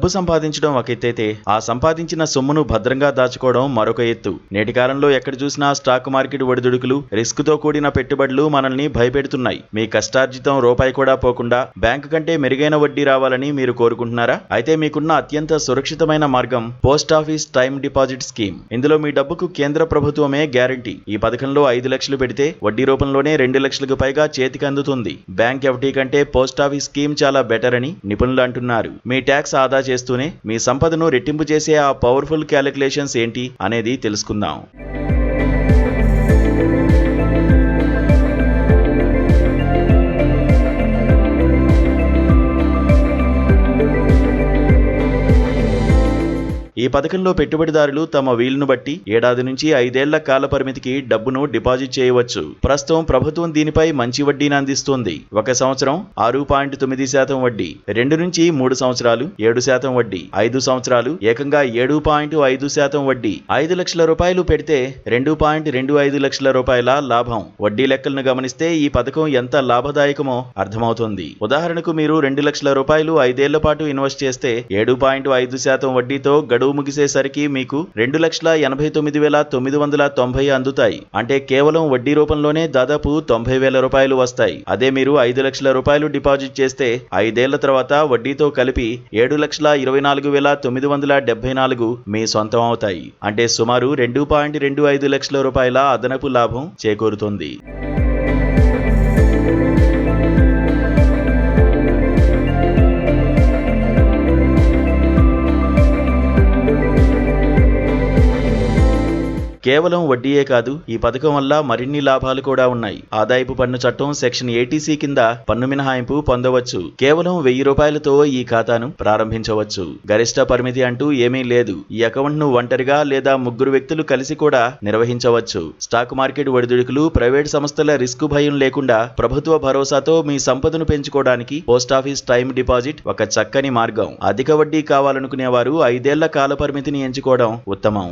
డబ్బు సంపాదించడం ఒక ఎత్తైతే ఆ సంపాదించిన సొమ్మును భద్రంగా దాచుకోవడం మరొక ఎత్తు. నేటి కాలంలో ఎక్కడ చూసినా స్టాక్ మార్కెట్ ఒడిదుడుకులు, రిస్క్ తో కూడిన పెట్టుబడులు మనల్ని భయపెడుతున్నాయి. మీ కష్టార్జితం రూపాయి కూడా పోకుండా బ్యాంకు కంటే మెరుగైన వడ్డీ రావాలని మీరు కోరుకుంటున్నారా? అయితే మీకున్న అత్యంత సురక్షితమైన మార్గం post office time deposit scheme. ఇందులో మీ డబ్బుకు కేంద్ర ప్రభుత్వమే గ్యారంటీ. ఈ పథకంలో 5 లక్షలు పెడితే వడ్డీ రూపంలోనే 2 లక్షలకు పైగా చేతికి అందుతుంది. బ్యాంక్ ఎఫ్డీ కంటే పోస్ట్ ఆఫీస్ స్కీమ్ చాలా బెటర్ అని నిపుణులు అంటున్నారు. మీ ట్యాక్స్ ఆదా చేస్తూనే మీ సంపదను రెట్టింపు చేసే ఆ పవర్ఫుల్ క్యాలిక్యులేషన్స్ ఏంటి అనేది తెలుసుకుందాం. ఈ పథకంలో పెట్టుబడిదారులు తమ వీలును బట్టి ఏడాది నుంచి 5 ఏళ్ల కాల పరిమితికి డబ్బును డిపాజిట్ చేయవచ్చు. ప్రస్తుతం ప్రభుత్వం దీనిపై మంచి వడ్డీని అందిస్తోంది. 1 సంవత్సరం 6.9% వడ్డీ, 2 నుంచి 3 సంవత్సరాలు 7% వడ్డీ, 5 సంవత్సరాలు ఏకంగా 7.5% వడ్డీ. 5 లక్షల రూపాయలు పెడితే 2.25 లక్షల రూపాయల లాభం. వడ్డీ లెక్కలను గమనిస్తే ఈ పథకం ఎంత లాభదాయకమో అర్థమవుతుంది. ఉదాహరణకు మీరు 2 లక్షల రూపాయలు 5 ఏళ్ల పాటు ఇన్వెస్ట్ చేస్తే 7.5% వడ్డీతో గడువు ముగిసేసరికి మీకు 2,89,990 అందుతాయి. అంటే కేవలం వడ్డీ రూపంలోనే దాదాపు 90,000 రూపాయలు వస్తాయి. అదే మీరు 5 లక్షల రూపాయలు డిపాజిట్ చేస్తే 5 ఏళ్ల తర్వాత వడ్డీతో కలిపి 7,24,974 మీ సొంతం అవుతాయి. అంటే సుమారు 2.25 లక్షల రూపాయల అదనపు లాభం చేకూరుతుంది. కేవలం వడ్డీయే కాదు, ఈ పథకం వల్ల మరిన్ని లాభాలు కూడా ఉన్నాయి. ఆదాయపు పన్ను చట్టం సెక్షన్ 80C కింద పన్ను మినహాయింపు పొందవచ్చు. కేవలం 1000 రూపాయలతో ఈ ఖాతాను ప్రారంభించవచ్చు. గరిష్ట పరిమితి అంటూ ఏమీ లేదు. ఈ అకౌంట్ ను ఒంటరిగా లేదా 3 వ్యక్తులు కలిసి కూడా నిర్వహించవచ్చు. స్టాక్ మార్కెట్ ఒడిదుడుకులు, ప్రైవేట్ సంస్థల రిస్క్ భయం లేకుండా ప్రభుత్వ భరోసాతో మీ సంపదను పెంచుకోవడానికి పోస్ట్ ఆఫీస్ టైమ్ డిపాజిట్ ఒక చక్కని మార్గం. అధిక వడ్డీ కావాలనుకునేవారు 5 ఏళ్ల కాల పరిమితిని ఎంచుకోవడం ఉత్తమం.